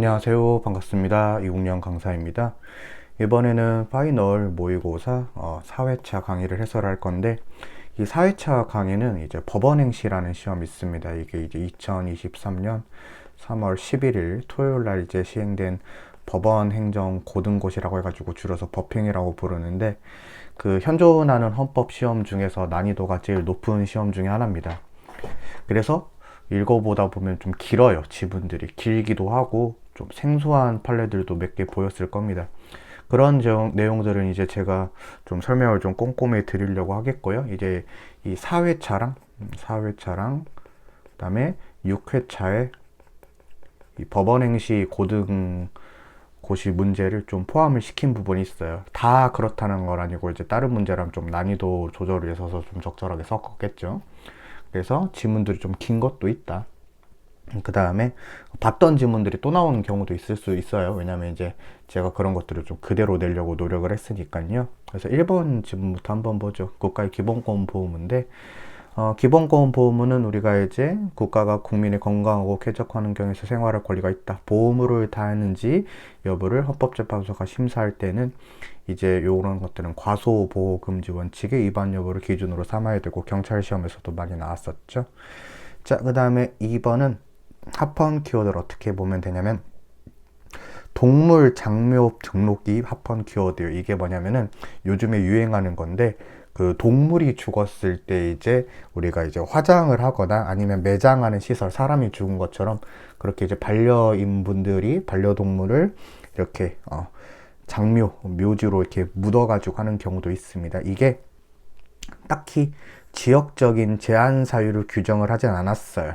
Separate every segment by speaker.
Speaker 1: 안녕하세요. 반갑습니다. 이국영 강사입니다. 이번에는 파이널 모의고사 4회차 강의를 해설할 건데, 이 4회차 강의는 이제 법원행시라는 시험이 있습니다. 이게 이제 2023년 3월 11일 토요일 날 이제 시행된 법원행정고등고시라고 해가지고 줄여서 법행이라고 부르는데, 그 현존하는 헌법 시험 중에서 난이도가 제일 높은 시험 중에 하나입니다. 그래서 읽어보다 보면 좀 길어요. 지문들이 길기도 하고 좀 생소한 판례들도 몇 개 보였을 겁니다. 그런 내용들은 이제 제가 좀 설명을 좀 꼼꼼히 드리려고 하겠고요. 이제 이 4회차랑 그다음에 6회차에 이 법원행시 고등고시 문제를 좀 포함을 시킨 부분이 있어요. 다 그렇다는 건 아니고 이제 다른 문제랑 좀 난이도 조절을 해서 좀 적절하게 섞었겠죠. 그래서 지문들이 좀 긴 것도 있다. 그 다음에 봤던 지문들이 또 나오는 경우도 있을 수 있어요. 왜냐면 이제 제가 그런 것들을 좀 그대로 내려고 노력을 했으니까요. 그래서 1번 지문부터 한번 보죠. 국가의 기본권 보호문인데, 기본권 보호문은 우리가 이제 국가가 국민의 건강하고 쾌적 환경에서 생활할 권리가 있다. 보호무를 다하는지 여부를 헌법재판소가 심사할 때는 이제 요런 것들은 과소보호금지 원칙의 위반 여부를 기준으로 삼아야 되고, 경찰 시험에서도 많이 나왔었죠. 자, 그 다음에 2번은 합헌 키워드를 어떻게 보면 되냐면, 동물 장묘 등록기 합헌 키워드. 이게 뭐냐면은 요즘에 유행하는 건데, 그 동물이 죽었을 때 이제 우리가 이제 화장을 하거나 아니면 매장하는 시설, 사람이 죽은 것처럼 그렇게 이제 반려인분들이 반려동물을 이렇게 장묘, 묘지로 이렇게 묻어가지고 하는 경우도 있습니다. 이게 딱히 지역적인 제한 사유를 규정을 하진 않았어요.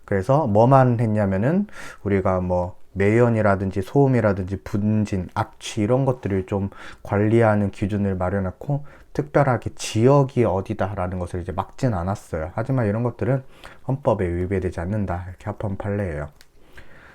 Speaker 1: 그래서 뭐만 했냐면은 우리가 뭐 매연이라든지 소음이라든지 분진, 악취 이런 것들을 좀 관리하는 기준을 마련했고, 특별하게 지역이 어디다라는 것을 이제 막진 않았어요. 하지만 이런 것들은 헌법에 위배되지 않는다. 이렇게 합헌 판례예요.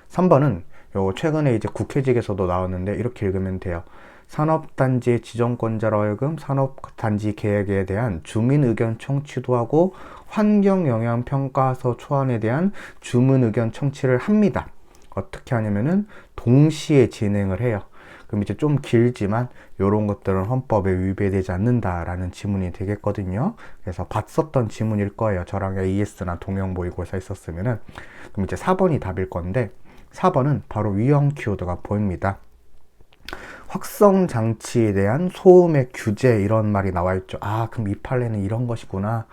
Speaker 1: 3번은 요 최근에 이제 국회직에서도 나왔는데 이렇게 읽으면 돼요. 산업단지의 지정권자로 하여금 산업단지 계획에 대한 주민 의견 청취도 하고 환경영향평가서 초안에 대한 주민 의견 청취를 합니다. 어떻게 하냐면은 동시에 진행을 해요. 그럼 이제 좀 길지만 이런 것들은 헌법에 위배되지 않는다라는 지문이 되겠거든요. 그래서 봤었던 지문일 거예요. 저랑 AS나 동형 모의고사 있었으면은. 그럼 이제 4번이 답일 건데, 4번은 바로 위험 키워드가 보입니다. 확성 장치에 대한 소음의 규제, 이런 말이 나와 있죠. 아, 그럼 이 판례는 이런 것이구나.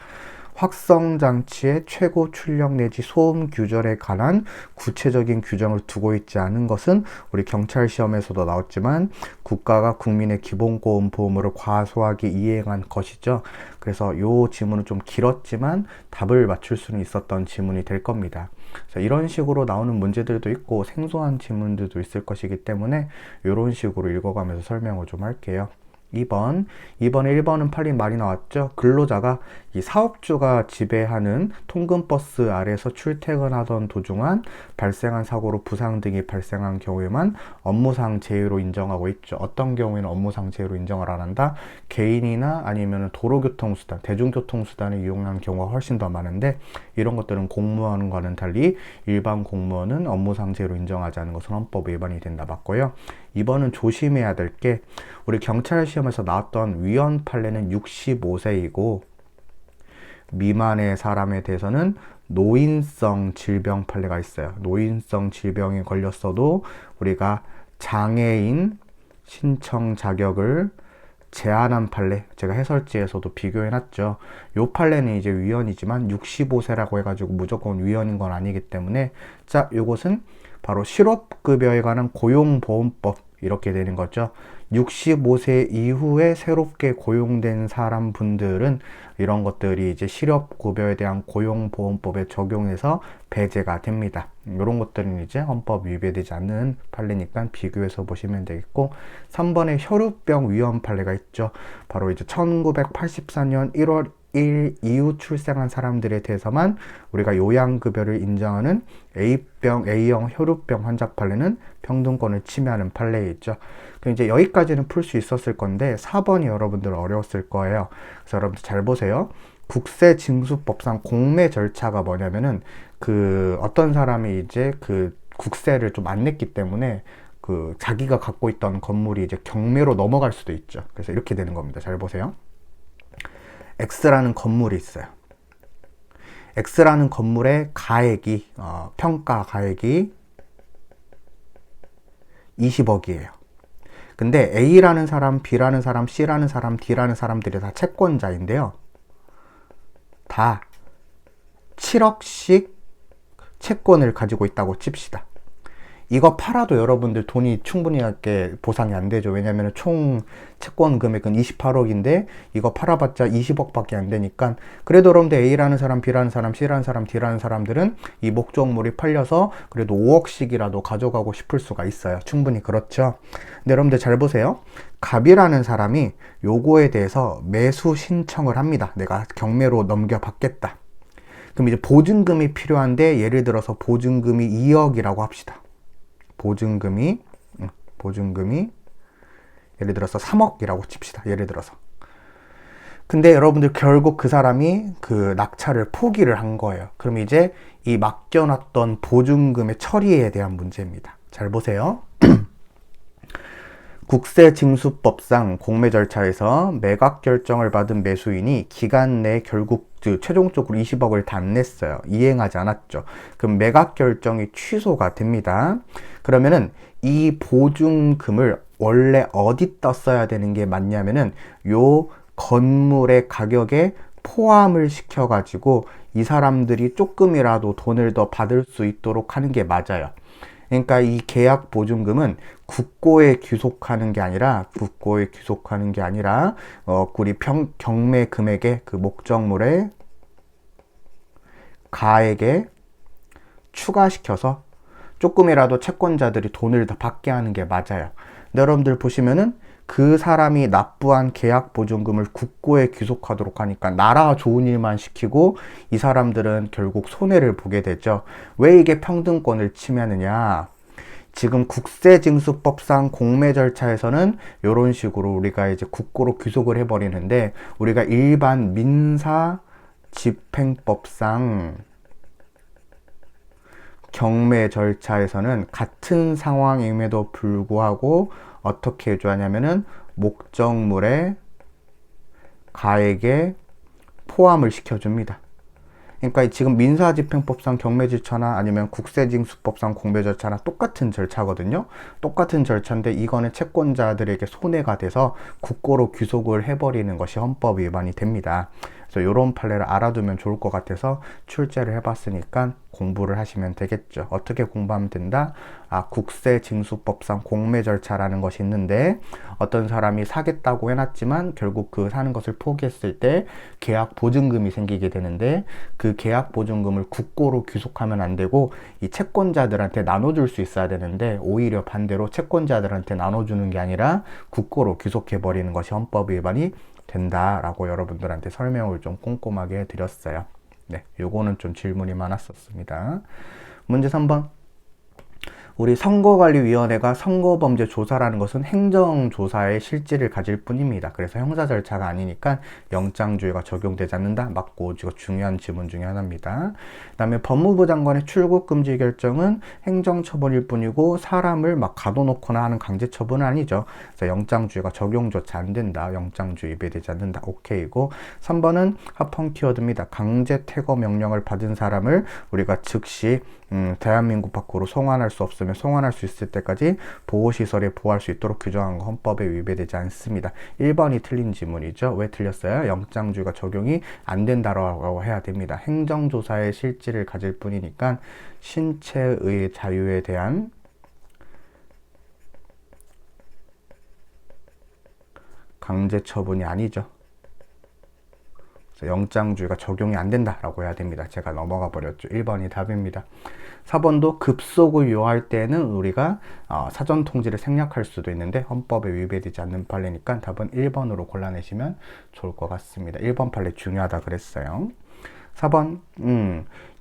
Speaker 1: 확성 장치의 최고 출력 내지 소음 규절에 관한 구체적인 규정을 두고 있지 않은 것은 우리 경찰 시험에서도 나왔지만 국가가 국민의 기본보험 보호무를 과소하게 이행한 것이죠. 그래서 이 지문은 좀 길었지만 답을 맞출 수는 있었던 지문이 될 겁니다. 그래서 이런 식으로 나오는 문제들도 있고 생소한 지문들도 있을 것이기 때문에 이런 식으로 읽어가면서 설명을 좀 할게요. 2번에 1번은 팔이 많이 나왔죠. 근로자가 이 사업주가 지배하는 통근버스 아래서 출퇴근하던 도중한 발생한 사고로 부상 등이 발생한 경우에만 업무상 재해로 인정하고 있죠. 어떤 경우에는 업무상 재해로 인정을 안 한다? 개인이나 아니면 도로교통수단, 대중교통수단을 이용한 경우가 훨씬 더 많은데, 이런 것들은 공무원과는 달리 일반 공무원은 업무상 재해로 인정하지 않는 것은 헌법 위반이 된다. 맞고요. 2번은 조심해야 될 게, 우리 경찰 시험에서 나왔던 위헌 판례는 65세이고 미만의 사람에 대해서는 노인성 질병 판례가 있어요. 노인성 질병에 걸렸어도 우리가 장애인 신청 자격을 제한한 판례, 제가 해설지에서도 비교해놨죠. 요 판례는 이제 위헌이지만 65세라고 해가지고 무조건 위헌인 건 아니기 때문에, 자, 요것은 바로 실업급여에 관한 고용보험법, 이렇게 되는 거죠. 65세 이후에 새롭게 고용된 사람 분들은 이런 것들이 이제 실업급여에 대한 고용보험법에 적용해서 배제가 됩니다. 이런 것들은 이제 헌법 위배되지 않는 판례니까 비교해서 보시면 되겠고, 3번에 혈우병 위헌 판례가 있죠. 바로 이제 1984년 1월 1 이후 출생한 사람들에 대해서만 우리가 요양급여를 인정하는 A형 혈우병 환자 판례는 평등권을 침해하는 판례이죠. 이제 여기까지는 풀 수 있었을 건데 4번이 여러분들 어려웠을 거예요. 그래서 여러분들 잘 보세요. 국세징수법상 공매 절차가 뭐냐면은 그 어떤 사람이 이제 그 국세를 좀 안 냈기 때문에 그 자기가 갖고 있던 건물이 이제 경매로 넘어갈 수도 있죠. 그래서 이렇게 되는 겁니다. 잘 보세요. X라는 건물이 있어요. X라는 건물의 가액이 평가 가액이 20억이에요. 근데 A라는 사람, B라는 사람, C라는 사람, D라는 사람들이 다 채권자인데요. 다 7억씩 채권을 가지고 있다고 칩시다. 이거 팔아도 여러분들 돈이 충분하게 보상이 안 되죠. 왜냐면 총 채권 금액은 28억인데 이거 팔아봤자 20억밖에 안 되니까. 그래도 여러분들 A라는 사람, B라는 사람, C라는 사람, D라는 사람들은 이 목적물이 팔려서 그래도 5억씩이라도 가져가고 싶을 수가 있어요. 충분히 그렇죠. 근데 여러분들 잘 보세요. 갑이라는 사람이 요거에 대해서 매수 신청을 합니다. 내가 경매로 넘겨받겠다. 그럼 이제 보증금이 필요한데 예를 들어서 보증금이 2억이라고 합시다. 보증금이 예를 들어서 3억이라고 칩시다. 예를 들어서. 근데 여러분들 결국 그 사람이 그 낙찰을 포기를 한 거예요. 그럼 이제 이 맡겨놨던 보증금의 처리에 대한 문제입니다. 잘 보세요. 국세징수법상 공매 절차에서 매각 결정을 받은 매수인이 기간 내에 결국 최종적으로 20억을 다 냈어요. 이행하지 않았죠. 그럼 매각 결정이 취소가 됩니다. 그러면은 이 보증금을 원래 어디다 써야 되는 게 맞냐면은 요 건물의 가격에 포함을 시켜가지고 이 사람들이 조금이라도 돈을 더 받을 수 있도록 하는 게 맞아요. 그러니까 이 계약 보증금은 국고에 귀속하는 게 아니라 우리 경매 금액의 그 목적물의 가액에 추가시켜서 조금이라도 채권자들이 돈을 더 받게 하는 게 맞아요. 근데 여러분들 보시면은 그 사람이 납부한 계약 보증금을 국고에 귀속하도록 하니까 나라 좋은 일만 시키고 이 사람들은 결국 손해를 보게 되죠. 왜 이게 평등권을 침해하느냐? 지금 국세징수법상 공매 절차에서는 이런 식으로 우리가 이제 국고로 귀속을 해버리는데 우리가 일반 민사집행법상 경매 절차에서는 같은 상황임에도 불구하고 어떻게 해줘야냐면은 목적물의 가액에 포함을 시켜줍니다. 그러니까 지금 민사집행법상 경매절차나 아니면 국세징수법상 공매절차나 똑같은 절차거든요. 똑같은 절차인데 이거는 채권자들에게 손해가 돼서 국고로 귀속을 해버리는 것이 헌법 위반이 됩니다. 그래서 이런 판례를 알아두면 좋을 것 같아서 출제를 해봤으니까 공부를 하시면 되겠죠. 어떻게 공부하면 된다? 국세징수법상 공매 절차라는 것이 있는데 어떤 사람이 사겠다고 해놨지만 결국 그 사는 것을 포기했을 때 계약 보증금이 생기게 되는데 그 계약 보증금을 국고로 귀속하면 안 되고 이 채권자들한테 나눠줄 수 있어야 되는데 오히려 반대로 채권자들한테 나눠주는 게 아니라 국고로 귀속해버리는 것이 헌법 위반이 된다라고 여러분들한테 설명을 좀 꼼꼼하게 해드렸어요. 네, 요거는 좀 질문이 많았었습니다. 문제 3번. 우리 선거관리위원회가 선거범죄 조사라는 것은 행정조사의 실질을 가질 뿐입니다. 그래서 형사 절차가 아니니까 영장주의가 적용되지 않는다. 맞고 이거 중요한 지문 중에 하나입니다. 그 다음에 법무부 장관의 출국 금지 결정은 행정처분일 뿐이고 사람을 막 가둬놓거나 하는 강제처분은 아니죠. 그래서 영장주의가 적용조차 안 된다. 영장주의 위배되지 않는다. 오케이고 3번은 합헌 키워드입니다. 강제 퇴거 명령을 받은 사람을 우리가 즉시 대한민국 밖으로 송환할 수 없으면 송환할 수 있을 때까지 보호시설에 보호할 수 있도록 규정한 거 헌법에 위배되지 않습니다. 1번이 틀린 지문이죠. 왜 틀렸어요? 영장주의가 적용이 안 된다라고 해야 됩니다. 행정조사의 실질을 가질 뿐이니까 신체의 자유에 대한 강제처분이 아니죠. 영장주의가 적용이 안 된다라고 해야 됩니다. 제가 넘어가 버렸죠. 1번이 답입니다. 4번도 급속을 요할 때는 우리가 사전 통지를 생략할 수도 있는데 헌법에 위배되지 않는 판례니까 답은 1번으로 골라내시면 좋을 것 같습니다. 1번 판례 중요하다 그랬어요. 4번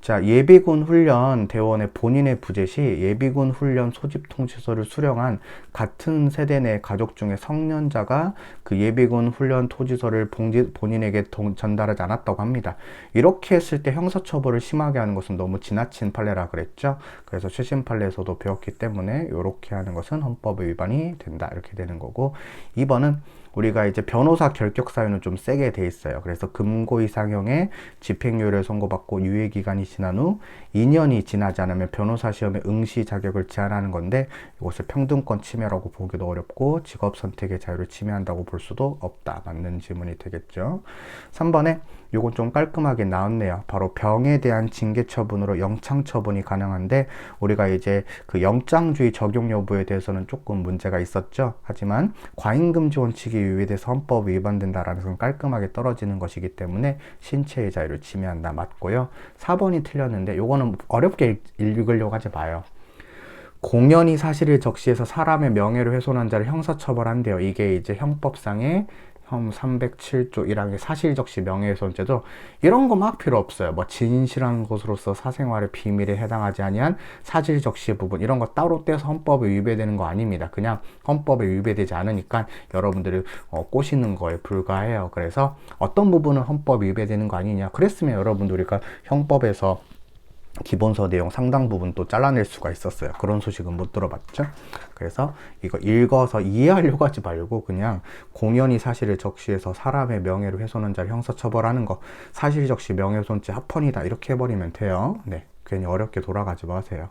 Speaker 1: 자, 예비군 훈련 대원의 본인의 부재 시 예비군 훈련 소집 통지서를 수령한 같은 세대 내 가족 중에 성년자가 그 예비군 훈련 통지서를 본인에게 전달하지 않았다고 합니다. 이렇게 했을 때 형사처벌을 심하게 하는 것은 너무 지나친 판례라 그랬죠. 그래서 최신 판례에서도 배웠기 때문에 이렇게 하는 것은 헌법의 위반이 된다, 이렇게 되는 거고, 2번은 우리가 이제 변호사 결격 사유는 좀 세게 돼 있어요. 그래서 금고 이상형의 집행유예를 선고받고 유예기간이 지난 후 2년이 지나지 않으면 변호사 시험의 응시 자격을 제한하는 건데, 이것을 평등권 침해라고 보기도 어렵고 직업 선택의 자유를 침해한다고 볼 수도 없다. 맞는 질문이 되겠죠. 3번에 요건 좀 깔끔하게 나왔네요. 바로 병에 대한 징계 처분으로 영창 처분이 가능한데, 우리가 이제 그 영장주의 적용 여부에 대해서는 조금 문제가 있었죠. 하지만 과잉금지 원칙이 위배돼서 헌법 위반된다라는 것은 깔끔하게 떨어지는 것이기 때문에 신체의 자유를 침해한다. 맞고요. 4번이 틀렸는데 요거는 어렵게 읽으려고 하지 마요. 공연히 사실을 적시해서 사람의 명예를 훼손한 자를 형사처벌한대요. 이게 이제 형법상의 형 307조 1항의 사실적시 명예훼손죄도, 이런 거 막 필요 없어요. 뭐 진실한 것으로서 사생활의 비밀에 해당하지 아니한 사실적시 부분, 이런 거 따로 떼서 헌법에 위배되는 거 아닙니다. 그냥 헌법에 위배되지 않으니까 여러분들이 꼬시는 거에 불과해요. 그래서 어떤 부분은 헌법 위배되는 거 아니냐, 그랬으면 여러분들 우리가 형법에서 기본서 내용 상당 부분 또 잘라낼 수가 있었어요. 그런 소식은 못 들어봤죠. 그래서 이거 읽어서 이해하려고 하지 말고 그냥 공연히 사실을 적시해서 사람의 명예를 훼손한 자를 형사처벌하는 거, 사실적시 명예훼손죄 합헌이다, 이렇게 해버리면 돼요. 네, 괜히 어렵게 돌아가지 마세요.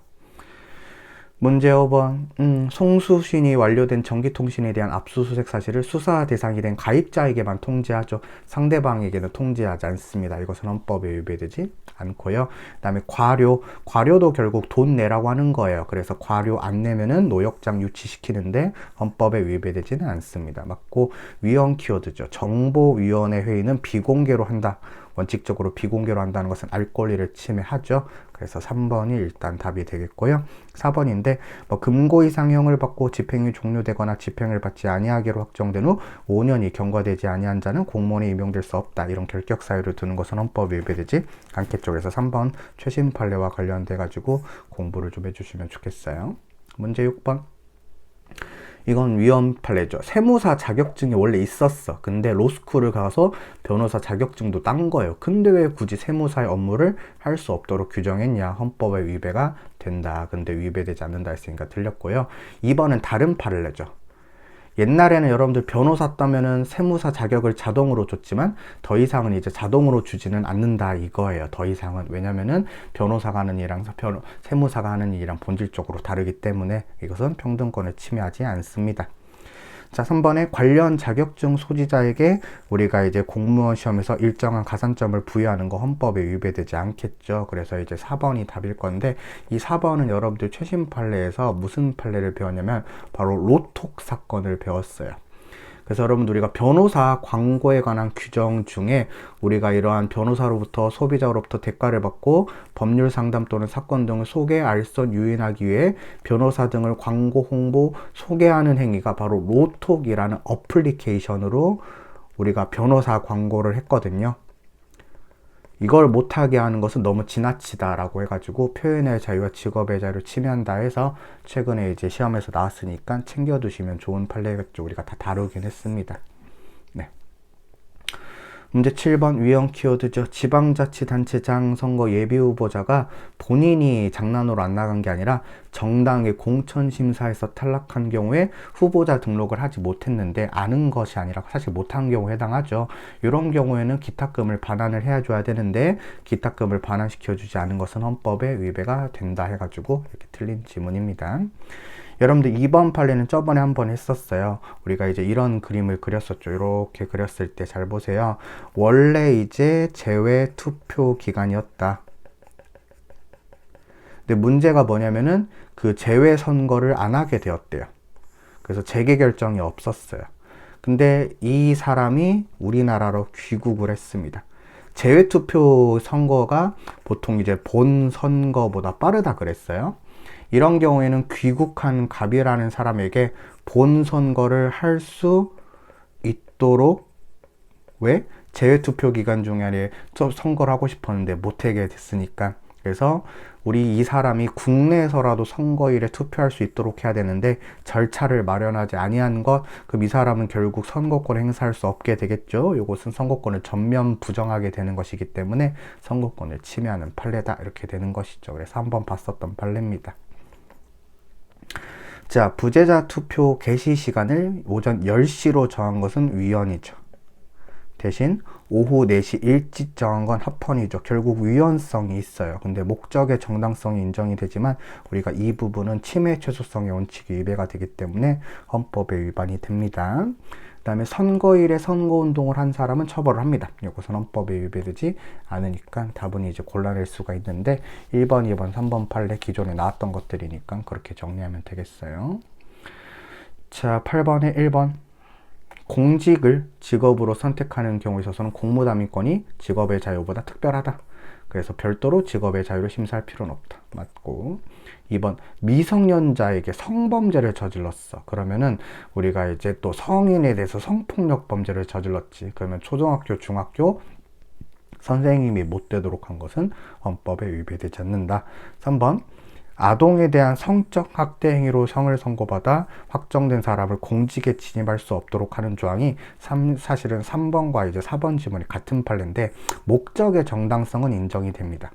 Speaker 1: 문제 5번. 송수신이 완료된 전기통신에 대한 압수수색 사실을 수사 대상이 된 가입자에게만 통지하죠. 상대방에게는 통지하지 않습니다. 이것은 헌법에 위배되지 않고요. 그 다음에 과료도 결국 돈 내라고 하는 거예요. 그래서 과료 안 내면은 노역장 유치시키는데 헌법에 위배되지는 않습니다. 맞고, 위헌 키워드죠. 정보위원회 회의는 비공개로 한다. 원칙적으로 비공개로 한다는 것은 알 권리를 침해하죠. 그래서 3번이 일단 답이 되겠고요. 4번인데 금고 이상형을 받고 집행이 종료되거나 집행을 받지 아니하기로 확정된 후 5년이 경과되지 아니한 자는 공무원에 임용될 수 없다. 이런 결격 사유를 두는 것은 헌법 위배되지 않겠죠. 그래서 3번 최신 판례와 관련돼 가지고 공부를 좀 해주시면 좋겠어요. 문제 6번. 이건 위헌 판례죠. 세무사 자격증이 원래 있었어. 근데 로스쿨을 가서 변호사 자격증도 딴 거예요. 근데 왜 굳이 세무사의 업무를 할 수 없도록 규정했냐? 헌법에 위배가 된다. 근데 위배되지 않는다 했으니까 틀렸고요. 2번은 다른 판례죠. 옛날에는 여러분들 변호사 따면은 세무사 자격을 자동으로 줬지만 더 이상은 이제 자동으로 주지는 않는다, 이거예요. 더 이상은. 왜냐면은 변호사가 하는 일이랑 세무사가 하는 일이랑 본질적으로 다르기 때문에 이것은 평등권을 침해하지 않습니다. 자, 3번에 관련 자격증 소지자에게 우리가 이제 공무원 시험에서 일정한 가산점을 부여하는 거 헌법에 위배되지 않겠죠. 그래서 이제 4번이 답일 건데, 이 4번은 여러분들 최신 판례에서 무슨 판례를 배웠냐면 바로 로톡 사건을 배웠어요. 그래서 여러분들 우리가 변호사 광고에 관한 규정 중에 우리가 이러한 변호사로부터 소비자로부터 대가를 받고 법률 상담 또는 사건 등을 소개, 알선, 유인하기 위해 변호사 등을 광고, 홍보, 소개하는 행위가 바로 로톡이라는 어플리케이션으로 우리가 변호사 광고를 했거든요. 이걸 못하게 하는 것은 너무 지나치다라고 해가지고 표현의 자유와 직업의 자유를 침해한다 해서 최근에 이제 시험에서 나왔으니까 챙겨두시면 좋은 판례겠죠. 우리가 다 다루긴 했습니다. 네. 문제 7번 위헌 키워드죠. 지방자치단체장 선거 예비후보자가 본인이 장난으로 안 나간 게 아니라 정당의 공천심사에서 탈락한 경우에 후보자 등록을 하지 못했는데 아는 것이 아니라 사실 못한 경우에 해당하죠. 이런 경우에는 기탁금을 반환을 해줘야 되는데 기탁금을 반환시켜주지 않은 것은 헌법에 위배가 된다 해가지고 이렇게 틀린 지문입니다. 여러분들 2번 판례는 저번에 한번 했었어요. 우리가 이제 이런 그림을 그렸었죠. 이렇게 그렸을 때 잘 보세요. 원래 이제 재외 투표 기간이었다. 근데 문제가 뭐냐면은 그 재외 선거를 안 하게 되었대요. 그래서 재개 결정이 없었어요. 근데 이 사람이 우리나라로 귀국을 했습니다. 재외 투표 선거가 보통 이제 본 선거보다 빠르다 그랬어요. 이런 경우에는 귀국한 갑이라는 사람에게 본 선거를 할 수 있도록, 왜? 재외투표 기간 중에 선거를 하고 싶었는데 못하게 됐으니까. 그래서 우리 이 사람이 국내에서라도 선거일에 투표할 수 있도록 해야 되는데 절차를 마련하지 아니한 것, 그럼 이 사람은 결국 선거권을 행사할 수 없게 되겠죠. 이것은 선거권을 전면 부정하게 되는 것이기 때문에 선거권을 침해하는 판례다 이렇게 되는 것이죠. 그래서 한번 봤었던 판례입니다. 자, 부재자 투표 개시 시간을 오전 10시로 정한 것은 위헌이죠. 대신 오후 4시 일찍 정한 건 합헌이죠. 결국 위헌성이 있어요. 근데 목적의 정당성이 인정이 되지만 우리가 이 부분은 침해 최소성의 원칙이 위배가 되기 때문에 헌법에 위반이 됩니다. 그 다음에 선거일에 선거운동을 한 사람은 처벌을 합니다. 이것은 헌법에 위배되지 않으니까 답은 이제 골라낼 수가 있는데 1번, 2번, 3번 판례 기존에 나왔던 것들이니까 그렇게 정리하면 되겠어요. 자, 8번에 1번. 공직을 직업으로 선택하는 경우에 있어서는 공무담임권이 직업의 자유보다 특별하다. 그래서 별도로 직업의 자유를 심사할 필요는 없다. 맞고. 2번, 미성년자에게 성범죄를 저질렀어. 그러면은 우리가 이제 또 성인에 대해서 성폭력 범죄를 저질렀지. 그러면 초등학교, 중학교 선생님이 못 되도록 한 것은 헌법에 위배되지 않는다. 3번, 아동에 대한 성적 학대 행위로 형을 선고받아 확정된 사람을 공직에 진입할 수 없도록 하는 조항이 사실은 3번과 이제 4번 지문이 같은 판례인데 목적의 정당성은 인정이 됩니다.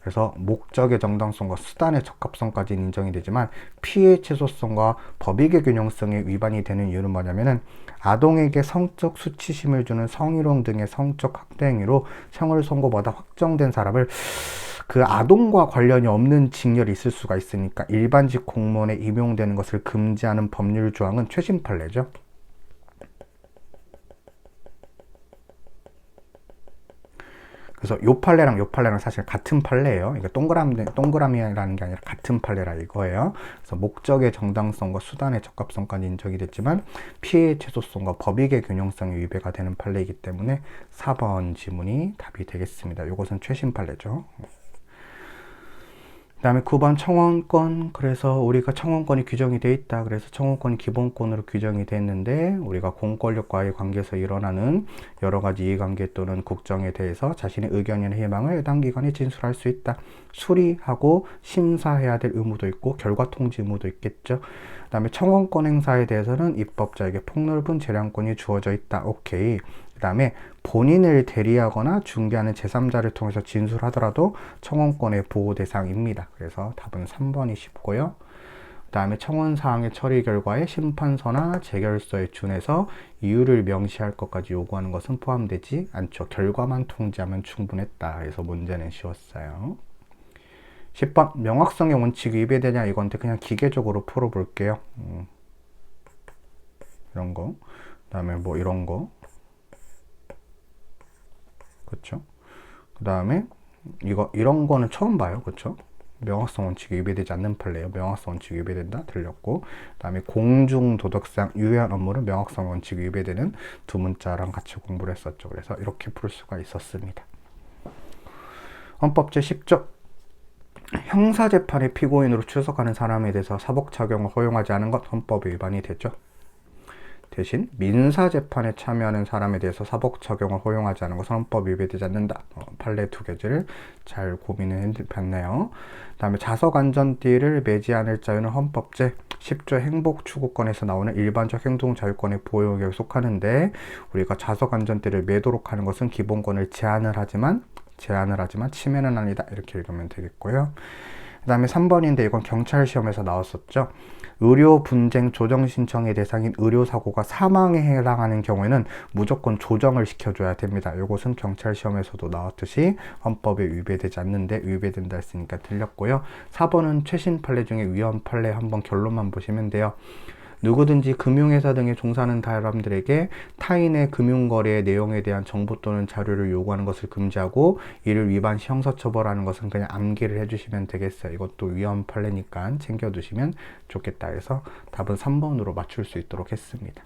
Speaker 1: 그래서 목적의 정당성과 수단의 적합성까지는 인정이 되지만 피해 최소성과 법익의 균형성에 위반이 되는 이유는 뭐냐면은 아동에게 성적 수치심을 주는 성희롱 등의 성적 학대 행위로 형을 선고받아 확정된 사람을 그 아동과 관련이 없는 징역이 있을 수가 있으니까 일반직 공무원에 임용되는 것을 금지하는 법률 조항은 최신 판례죠. 그래서 요 판례랑 사실 같은 판례예요. 이게 동그라미라는 게 아니라 같은 판례라 이거예요. 그래서 목적의 정당성과 수단의 적합성까지 인정이 됐지만 피해 최소성과 법익의 균형성이 위배가 되는 판례이기 때문에 4번 지문이 답이 되겠습니다. 이것은 최신 판례죠. 그 다음에 9번 청원권. 그래서 우리가 청원권이 규정이 되어 있다. 그래서 청원권이 기본권으로 규정이 됐는데 우리가 공권력과의 관계에서 일어나는 여러 가지 이해관계 또는 국정에 대해서 자신의 의견이나 희망을 해당 기관에 진술할 수 있다. 수리하고 심사해야 될 의무도 있고 결과 통지 의무도 있겠죠. 그 다음에 청원권 행사에 대해서는 입법자에게 폭넓은 재량권이 주어져 있다. 오케이. 그 다음에 본인을 대리하거나 중개하는 제3자를 통해서 진술하더라도 청원권의 보호 대상입니다. 그래서 답은 3번이 쉽고요. 그 다음에 청원사항의 처리 결과에 심판서나 재결서에 준해서 이유를 명시할 것까지 요구하는 것은 포함되지 않죠. 결과만 통지하면 충분했다. 그래서 문제는 쉬웠어요. 10번 명확성의 원칙이 위배되냐 이건데 그냥 기계적으로 풀어볼게요. 이런 거. 그 다음에 뭐 이런 거. 그렇죠? 그 다음에 이런 거는 처음 봐요. 그렇죠? 명확성 원칙이 위배되지 않는 판례예요. 명확성 원칙이 위배된다 들렸고, 그 다음에 공중 도덕상 유해한 업무는 명확성 원칙이 위배되는 두 문자랑 같이 공부를 했었죠. 그래서 이렇게 풀 수가 있었습니다. 헌법 제10조 형사재판에 피고인으로 출석하는 사람에 대해서 사복 착용을 허용하지 않은 것 헌법에 위반이 되죠. 대신 민사재판에 참여하는 사람에 대해서 사복 착용을 허용하지 않은 것은 헌법 위배되지 않는다. 판례 두 개를 잘 고민을 해봤네요. 그 다음에 자석안전띠를 매지 않을 자유는 헌법 제10조 행복추구권에서 나오는 일반적 행동자유권의 보호 영역에 속하는데 우리가 자석안전띠를 매도록 하는 것은 기본권을 제한을 하지만 침해는 아니다. 이렇게 읽으면 되겠고요. 그 다음에 3번인데 이건 경찰 시험에서 나왔었죠. 의료 분쟁 조정 신청의 대상인 의료사고가 사망에 해당하는 경우에는 무조건 조정을 시켜줘야 됩니다. 이것은 경찰 시험에서도 나왔듯이 헌법에 위배되지 않는데 위배된다 했으니까 틀렸고요. 4번은 최신 판례 중에 위헌 판례 한번 결론만 보시면 돼요. 누구든지 금융회사 등에 종사하는 사람들에게 타인의 금융거래의 내용에 대한 정보 또는 자료를 요구하는 것을 금지하고 이를 위반 시 형사처벌하는 것은 그냥 암기를 해주시면 되겠어요. 이것도 위헌 판례니까 챙겨두시면 좋겠다 해서 답은 3번으로 맞출 수 있도록 했습니다.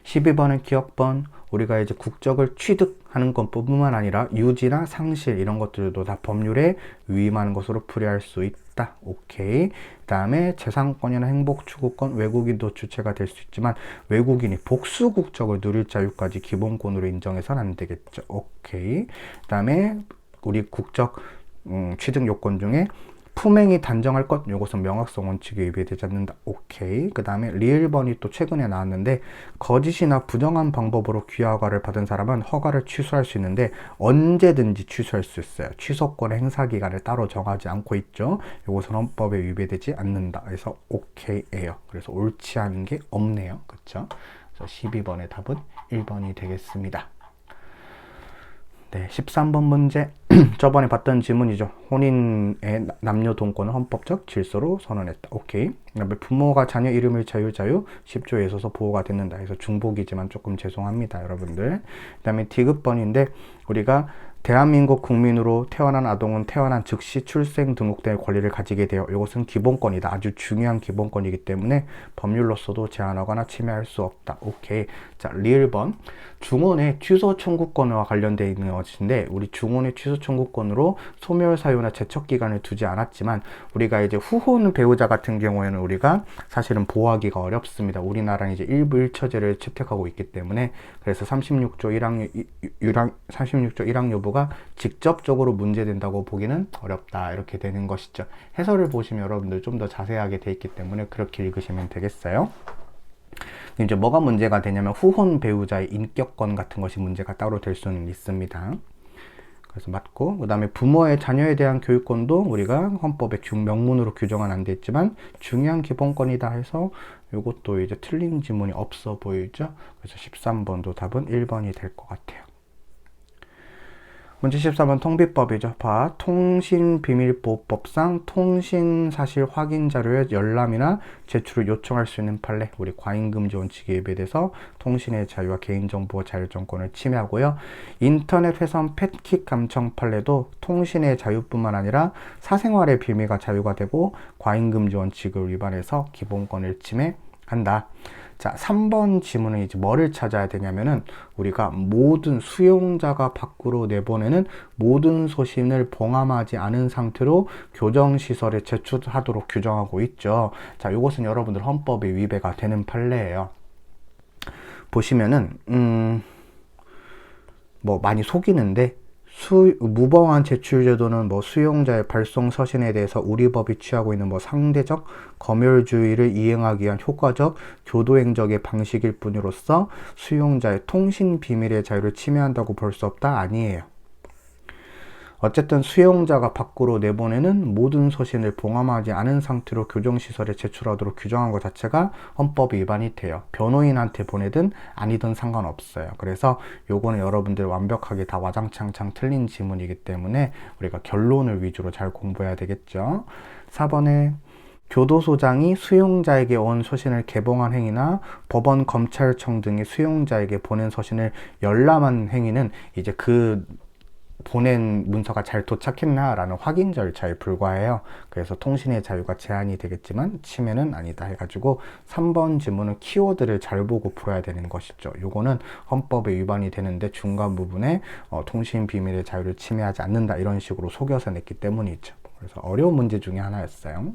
Speaker 1: 12번은 기억번. 우리가 이제 국적을 취득하는 것뿐만 아니라 유지나 상실 이런 것들도 다 법률에 위임하는 것으로 풀이할 수 있다. 오케이. 그 다음에 재산권이나 행복추구권, 외국인도 주체가 될 수 있지만 외국인이 복수 국적을 누릴 자유까지 기본권으로 인정해서는 안 되겠죠. 오케이. 그 다음에 우리 국적 취득 요건 중에 품행이 단정할 것, 요것은 명확성 원칙에 위배되지 않는다. 오케이. 그 다음에 리을번이 또 최근에 나왔는데, 거짓이나 부정한 방법으로 귀화허가를 받은 사람은 허가를 취소할 수 있는데 언제든지 취소할 수 있어요. 취소권의 행사 기간을 따로 정하지 않고 있죠. 요것은 헌법에 위배되지 않는다. 그래서 오케이예요. 그래서 옳지 않은 게 없네요. 그쵸? 그래서 12번의 답은 1번이 되겠습니다. 네, 13번 문제. 저번에 봤던 지문이죠. 혼인의 남녀 동거는 헌법적 질서로 선언했다. 오케이. 그다음에 부모가 자녀 이름을 자유 10조에 있어서 보호가 됐는다. 그래서 중복이지만 조금 죄송합니다, 여러분들. 그다음에 디귿번인데, 우리가 대한민국 국민으로 태어난 아동은 태어난 즉시 출생 등록될 권리를 가지게 되어, 이것은 기본권이다. 아주 중요한 기본권이기 때문에 법률로서도 제한하거나 침해할 수 없다. 오케이. 자, 리을번. 중원의 취소 청구권과 관련되어 있는 것인데, 우리 중원의 취소 청구권으로 소멸 사유나 제척 기간을 두지 않았지만, 우리가 이제 후혼 배우자 같은 경우에는 우리가 사실은 보호하기가 어렵습니다. 우리나라는 이제 일부 일처제를 채택하고 있기 때문에. 그래서 36조 1항 여부가 직접적으로 문제된다고 보기는 어렵다. 이렇게 되는 것이죠. 해설을 보시면 여러분들 좀 더 자세하게 돼 있기 때문에 그렇게 읽으시면 되겠어요. 이제 뭐가 문제가 되냐면, 후혼 배우자의 인격권 같은 것이 문제가 따로 될 수는 있습니다. 그래서 맞고, 그 다음에 부모의 자녀에 대한 교육권도 우리가 헌법에 명문으로 규정은 안 돼 있지만 중요한 기본권이다 해서 이것도 이제 틀린 지문이 없어 보이죠. 그래서 13번도 답은 1번이 될 것 같아요. 문제 14번 통비법이죠. 봐. 통신비밀보호법상 통신사실 확인 자료의 열람이나 제출을 요청할 수 있는 판례. 우리 과잉금지 원칙에 위배돼서 통신의 자유와 개인정보 자율정권을 침해하고요. 인터넷 회선 팻킥 감청 판례도 통신의 자유뿐만 아니라 사생활의 비밀과 자유가 되고 과잉금지 원칙을 위반해서 기본권을 침해한다. 자, 3번 지문은 이제 뭐를 찾아야 되냐면은, 우리가 모든 수용자가 밖으로 내보내는 모든 소신을 봉함하지 않은 상태로 교정시설에 제출하도록 규정하고 있죠. 자, 이것은 여러분들 헌법에 위배가 되는 판례예요. 보시면은, 뭐 많이 속이는데, 무범한 제출 제도는 뭐 수용자의 발송 서신에 대해서 우리 법이 취하고 있는 뭐 상대적 검열주의를 이행하기 위한 효과적 교도행정의 방식일 뿐으로써 수용자의 통신 비밀의 자유를 침해한다고 볼 수 없다? 아니에요. 어쨌든 수용자가 밖으로 내보내는 모든 서신을 봉함하지 않은 상태로 교정시설에 제출하도록 규정한 것 자체가 헌법 위반이 돼요. 변호인한테 보내든 아니든 상관없어요. 그래서 요거는 여러분들 완벽하게 다 와장창창 틀린 지문이기 때문에 우리가 결론을 위주로 잘 공부해야 되겠죠. 4번에 교도소장이 수용자에게 온 서신을 개봉한 행위나 법원, 검찰청 등이 수용자에게 보낸 서신을 열람한 행위는 이제 그 보낸 문서가 잘 도착했나라는 확인 절차에 불과해요. 그래서 통신의 자유가 제한이 되겠지만 침해는 아니다 해가지고 3번 지문은 키워드를 잘 보고 풀어야 되는 것이죠. 요거는 헌법에 위반이 되는데 중간 부분에 통신 비밀의 자유를 침해하지 않는다 이런 식으로 속여서 냈기 때문이죠. 그래서 어려운 문제 중에 하나였어요.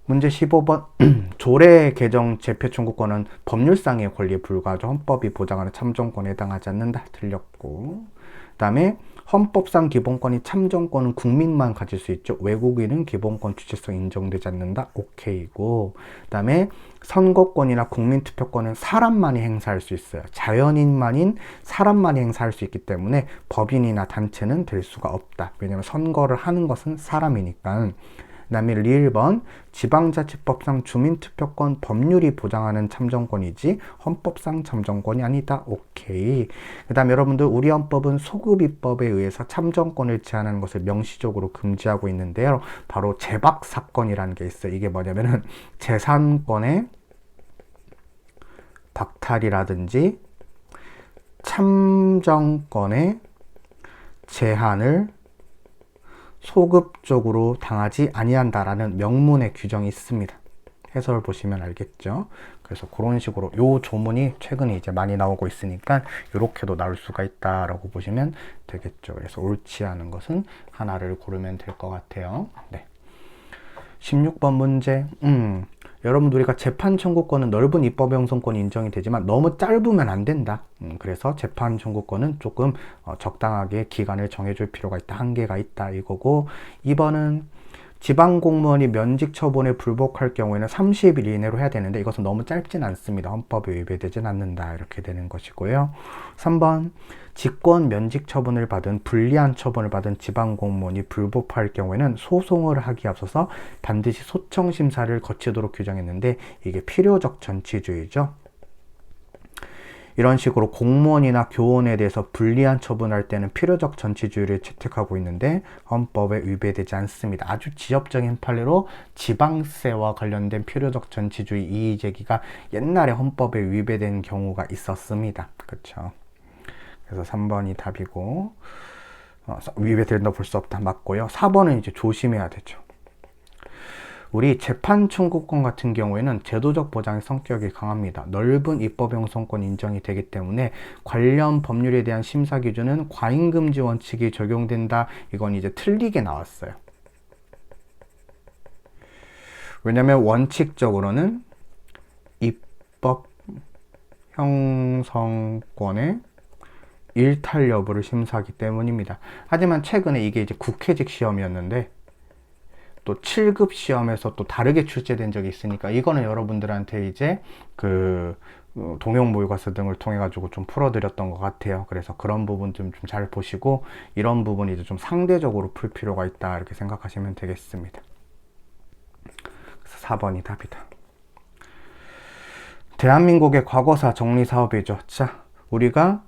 Speaker 1: 문제 15번. 조례 개정 재표 청구권은 법률상의 권리에 불과하죠. 헌법이 보장하는 참정권에 해당하지 않는다. 틀렸고. 그 다음에 헌법상 기본권이 참정권은 국민만 가질 수 있죠. 외국인은 기본권 주체성 인정되지 않는다. 오케이고. 그 다음에 선거권이나 국민투표권은 사람만이 행사할 수 있어요. 자연인만인 사람만이 행사할 수 있기 때문에 법인이나 단체는 될 수가 없다. 왜냐하면 선거를 하는 것은 사람이니까. 그 다음에 리을번. 지방자치법상 주민투표권 법률이 보장하는 참정권이지 헌법상 참정권이 아니다. 오케이. 그 다음 여러분들 우리 헌법은 소급입법에 의해서 참정권을 제한하는 것을 명시적으로 금지하고 있는데요. 바로 재박사건이라는 게 있어요. 이게 뭐냐면은 재산권의 박탈이라든지 참정권의 제한을 소급적으로 당하지 아니한다라는 명문의 규정이 있습니다. 해설을 보시면 알겠죠. 그래서 그런 식으로 요 조문이 최근에 이제 많이 나오고 있으니까 이렇게도 나올 수가 있다라고 보시면 되겠죠. 그래서 옳지 않은 것은 하나를 고르면 될 것 같아요. 네. 16번 문제. 여러분들 우리가 재판 청구권은 넓은 입법 형성권이 인정이 되지만 너무 짧으면 안 된다. 그래서 재판 청구권은 조금 적당하게 기간을 정해줄 필요가 있다. 한계가 있다 이거고, 2번은 지방공무원이 면직 처분에 불복할 경우에는 30일 이내로 해야 되는데 이것은 너무 짧진 않습니다. 헌법에 위배되진 않는다 이렇게 되는 것이고요. 3번 직권 면직 처분을 받은 불리한 처분을 받은 지방공무원이 불복할 경우에는 소송을 하기에 앞서서 반드시 소청 심사를 거치도록 규정했는데 이게 필요적 전치주의죠. 이런 식으로 공무원이나 교원에 대해서 불리한 처분할 때는 필요적 전치주의를 채택하고 있는데 헌법에 위배되지 않습니다. 아주 지엽적인 판례로 지방세와 관련된 필요적 전치주의 이의 제기가 옛날에 헌법에 위배된 경우가 있었습니다. 그렇죠. 그래서 3번이 답이고, 위배된다 볼 수 없다 맞고요. 4번은 이제 조심해야 되죠. 우리 재판 청구권 같은 경우에는 제도적 보장의 성격이 강합니다. 넓은 입법 형성권 인정이 되기 때문에 관련 법률에 대한 심사 기준은 과잉금지 원칙이 적용된다. 이건 이제 틀리게 나왔어요. 왜냐하면 원칙적으로는 입법 형성권의 일탈 여부를 심사하기 때문입니다. 하지만 최근에 이게 이제 국회직 시험이었는데 또 7급 시험에서 또 다르게 출제된 적이 있으니까 이거는 여러분들한테 이제 그 동형 모의고사 등을 통해 가지고 좀 풀어드렸던 것 같아요. 그래서 그런 부분 좀 잘 보시고 이런 부분이 이제 좀 상대적으로 풀 필요가 있다 이렇게 생각하시면 되겠습니다. 그래서 4번이 답이다. 대한민국의 과거사 정리 사업이죠. 자, 우리가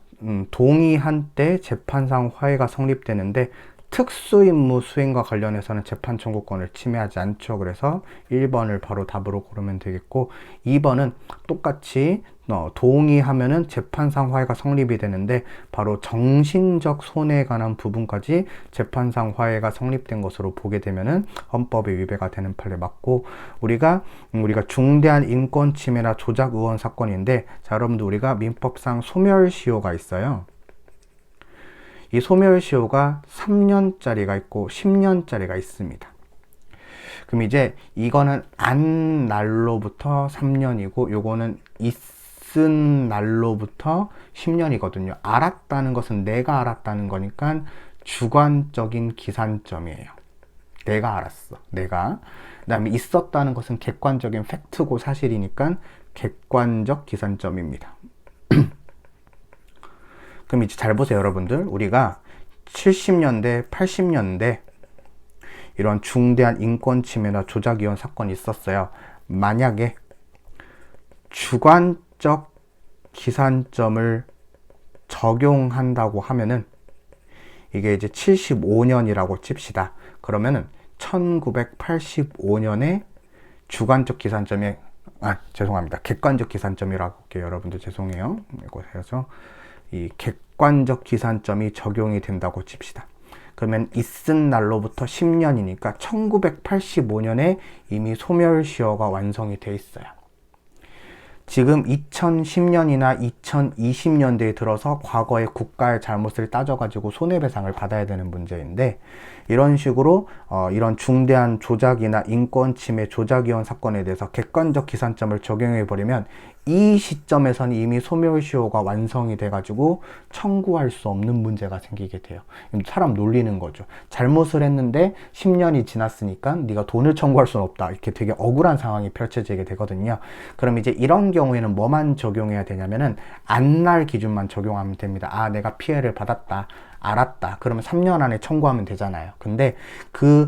Speaker 1: 동의한 때 재판상 화해가 성립되는데 특수임무 수행과 관련해서는 재판 청구권을 침해하지 않죠. 그래서 1번을 바로 답으로 고르면 되겠고, 2번은 똑같이 동의하면은 재판상 화해가 성립이 되는데 바로 정신적 손해에 관한 부분까지 재판상 화해가 성립된 것으로 보게 되면은 헌법에 위배가 되는 판례 맞고, 우리가 중대한 인권 침해나 조작 의원 사건인데, 자, 여러분들 우리가 민법상 소멸시효가 있어요. 이 소멸시효가 3년짜리가 있고 10년짜리가 있습니다. 그럼 이제 이거는 안 날로부터 3년이고 요거는 있은 날로부터 10년이거든요. 알았다는 것은 내가 알았다는 거니까 주관적인 기산점이에요. 내가 알았어. 내가. 그 다음에 있었다는 것은 객관적인 팩트고 사실이니까 객관적 기산점입니다. 그럼 이제 잘 보세요, 여러분들. 우리가 70년대, 80년대 이런 중대한 인권 침해나 조작 위헌 사건이 있었어요. 만약에 주관적 기산점을 적용한다고 하면은 이게 이제 75년이라고 칩시다. 그러면은 1985년에 주관적 기산점이 죄송합니다. 객관적 기산점이라고 할게요. 여러분들 죄송해요. 이거 해서 이 객관적 기산점이 적용이 된다고 칩시다. 그러면 있은 날로부터 10년이니까 1985년에 이미 소멸시효가 완성이 돼 있어요. 지금 2010년이나 2020년대에 들어서 과거의 국가의 잘못을 따져가지고 손해배상을 받아야 되는 문제인데, 이런 식으로 이런 중대한 조작이나 인권침해 조작위원 사건에 대해서 객관적 기산점을 적용해버리면 이 시점에서는 이미 소멸시효가 완성이 돼가지고 청구할 수 없는 문제가 생기게 돼요. 사람 놀리는 거죠. 잘못을 했는데 10년이 지났으니까 네가 돈을 청구할 수는 없다. 이렇게 되게 억울한 상황이 펼쳐지게 되거든요. 그럼 이제 이런 경우에는 뭐만 적용해야 되냐면은 안날 기준만 적용하면 됩니다. 아, 내가 피해를 받았다. 알았다. 그러면 3년 안에 청구하면 되잖아요. 근데 그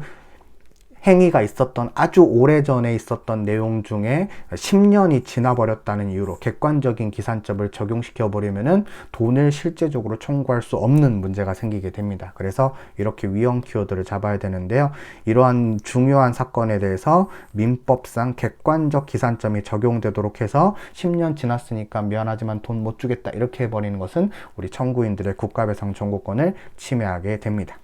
Speaker 1: 행위가 있었던 아주 오래전에 있었던 내용 중에 10년이 지나버렸다는 이유로 객관적인 기산점을 적용시켜 버리면은 돈을 실제적으로 청구할 수 없는 문제가 생기게 됩니다. 그래서 이렇게 위헌 키워드를 잡아야 되는데요. 이러한 중요한 사건에 대해서 민법상 객관적 기산점이 적용되도록 해서 10년 지났으니까 미안하지만 돈 못 주겠다 이렇게 해버리는 것은 우리 청구인들의 국가배상 청구권을 침해하게 됩니다.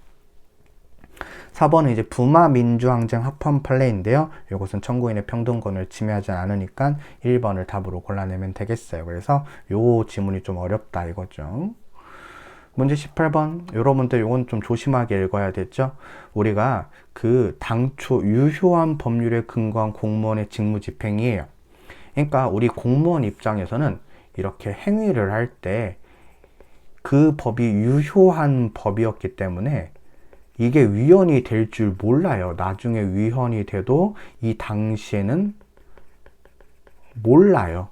Speaker 1: 4번은 이제 부마민주항쟁 합헌 판례인데요. 이것은 청구인의 평등권을 침해하지 않으니까 1번을 답으로 골라내면 되겠어요. 그래서 요 지문이 좀 어렵다 이거죠. 문제 18번. 여러분들 이건 좀 조심하게 읽어야 되죠. 우리가 그 당초 유효한 법률에 근거한 공무원의 직무집행이에요. 그러니까 우리 공무원 입장에서는 이렇게 행위를 할 때 그 법이 유효한 법이었기 때문에 이게 위헌이 될 줄 몰라요. 나중에 위헌이 돼도 이 당시에는 몰라요.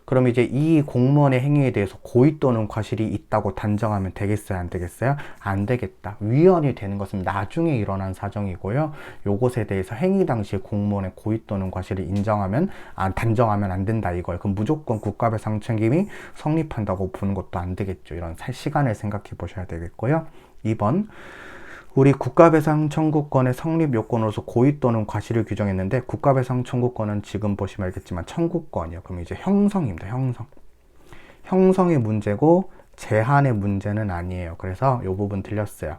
Speaker 1: 그럼 이제 이 공무원의 행위에 대해서 고의 또는 과실이 있다고 단정하면 되겠어요? 안 되겠어요? 안 되겠다. 위헌이 되는 것은 나중에 일어난 사정이고요. 요것에 대해서 행위 당시에 공무원의 고의 또는 과실을 단정하면 안 된다 이거예요. 그럼 무조건 국가배상청임이 성립한다고 보는 것도 안 되겠죠. 이런 시간을 생각해 보셔야 되겠고요. 2번. 우리 국가배상 청구권의 성립 요건으로서 고의 또는 과실을 규정했는데 국가배상 청구권은 지금 보시면 알겠지만 청구권이요. 그럼 이제 형성입니다. 형성의 문제고 제한의 문제는 아니에요. 그래서 이 부분 틀렸어요.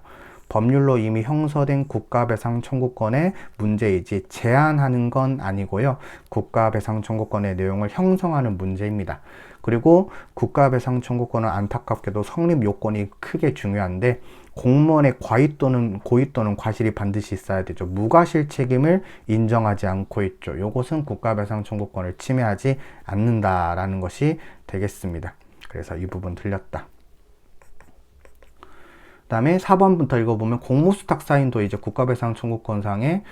Speaker 1: 법률로 이미 형성된 국가배상 청구권의 문제이지 제한하는 건 아니고요. 국가배상 청구권의 내용을 형성하는 문제입니다. 그리고 국가배상 청구권은 안타깝게도 성립 요건이 크게 중요한데 공무원의 고의 또는 과실이 반드시 있어야 되죠. 무과실 책임을 인정하지 않고 있죠. 이것은 국가배상 청구권을 침해하지 않는다라는 것이 되겠습니다. 그래서 이 부분 틀렸다. 그 다음에 4번부터 읽어보면 공무수탁 사인도 이제 국가배상 청구권상의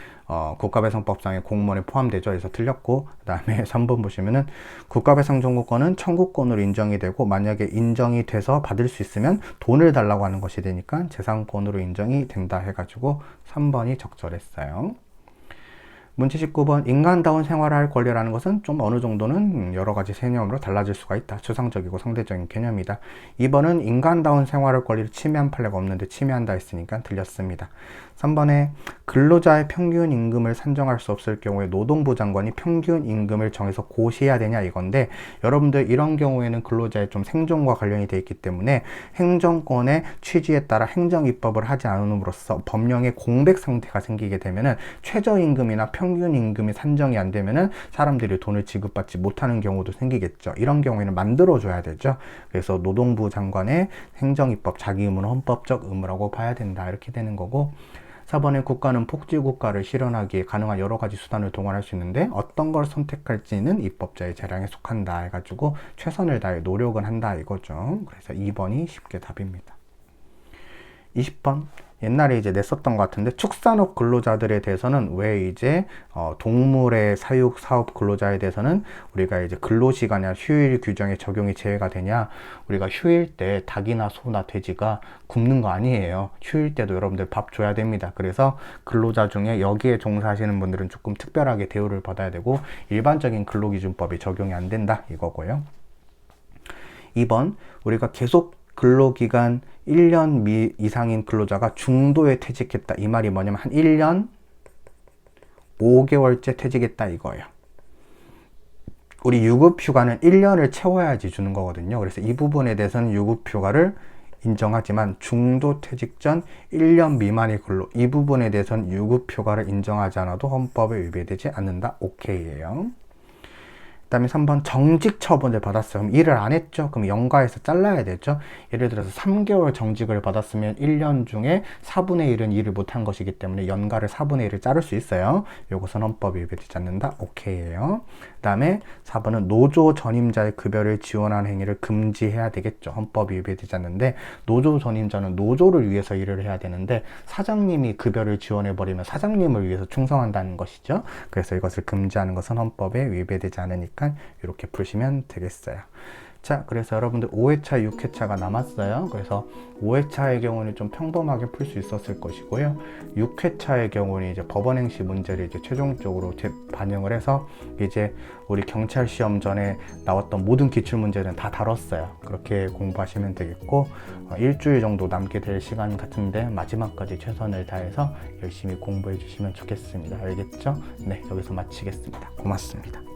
Speaker 1: 국가배상법상의 공무원에 포함되죠. 그래서 틀렸고, 그 다음에 3번 보시면은 국가배상 청구권은 청구권으로 인정이 되고 만약에 인정이 돼서 받을 수 있으면 돈을 달라고 하는 것이 되니까 재산권으로 인정이 된다 해가지고 3번이 적절했어요. 문제 19번. 인간다운 생활을 할 권리라는 것은 좀 어느 정도는 여러 가지 개념으로 달라질 수가 있다. 추상적이고 상대적인 개념이다. 2번은 인간다운 생활할 권리를 침해한 판례가 없는데 침해한다 했으니까 틀렸습니다. 3번에 근로자의 평균 임금을 산정할 수 없을 경우에 노동부 장관이 평균 임금을 정해서 고시해야 되냐 이건데, 여러분들 이런 경우에는 근로자의 좀 생존과 관련이 되어 있기 때문에 행정권의 취지에 따라 행정입법을 하지 않음으로써 법령의 공백 상태가 생기게 되면은 최저임금이나 평균 임금이 산정이 안 되면은 사람들이 돈을 지급받지 못하는 경우도 생기겠죠. 이런 경우에는 만들어줘야 되죠. 그래서 노동부 장관의 행정입법, 자기 의무는 헌법적 의무라고 봐야 된다. 이렇게 되는 거고, 4번에 국가는 복지국가를 실현하기에 가능한 여러 가지 수단을 동원할 수 있는데 어떤 걸 선택할지는 입법자의 재량에 속한다 해가지고 최선을 다해 노력은 한다 이거죠. 그래서 2번이 쉽게 답입니다. 20번. 옛날에 이제 냈었던 것 같은데 축산업 근로자들에 대해서는 왜 이제 동물의 사육 사업 근로자에 대해서는 우리가 이제 근로시간이나 휴일 규정에 적용이 제외가 되냐? 우리가 휴일 때 닭이나 소나 돼지가 굶는 거 아니에요. 휴일 때도 여러분들 밥 줘야 됩니다. 그래서 근로자 중에 여기에 종사하시는 분들은 조금 특별하게 대우를 받아야 되고 일반적인 근로기준법이 적용이 안 된다 이거고요. 2번. 우리가 계속 근로기간 1년 이상인 근로자가 중도에 퇴직했다. 이 말이 뭐냐면 한 1년 5개월째 퇴직했다 이거예요. 우리 유급휴가는 1년을 채워야지 주는 거거든요. 그래서 이 부분에 대해서는 유급휴가를 인정하지만 중도 퇴직 전 1년 미만의 근로, 이 부분에 대해서는 유급휴가를 인정하지 않아도 헌법에 위배되지 않는다. 오케이예요. 그 다음에 3번 정직 처분을 받았어요. 그럼 일을 안 했죠? 그럼 연가에서 잘라야 되죠? 예를 들어서 3개월 정직을 받았으면 1년 중에 4분의 1은 일을 못한 것이기 때문에 연가를 4분의 1을 자를 수 있어요. 요것은 헌법이 위배되지 않는다. 오케이예요. 그 다음에 4번은 노조 전임자의 급여를 지원하는 행위를 금지해야 되겠죠. 헌법이 위배되지 않는데 노조 전임자는 노조를 위해서 일을 해야 되는데 사장님이 급여를 지원해버리면 사장님을 위해서 충성한다는 것이죠. 그래서 이것을 금지하는 것은 헌법에 위배되지 않으니까 이렇게 푸시면 되겠어요. 자, 그래서 여러분들 5회차, 6회차가 남았어요. 그래서 5회차의 경우는 좀 평범하게 풀 수 있었을 것이고요. 6회차의 경우는 이제 법원행시 문제를 이제 최종적으로 반영을 해서 이제 우리 경찰 시험 전에 나왔던 모든 기출 문제는 다 다뤘어요. 그렇게 공부하시면 되겠고, 일주일 정도 남게 될 시간 같은데 마지막까지 최선을 다해서 열심히 공부해 주시면 좋겠습니다. 알겠죠? 네, 여기서 마치겠습니다. 고맙습니다.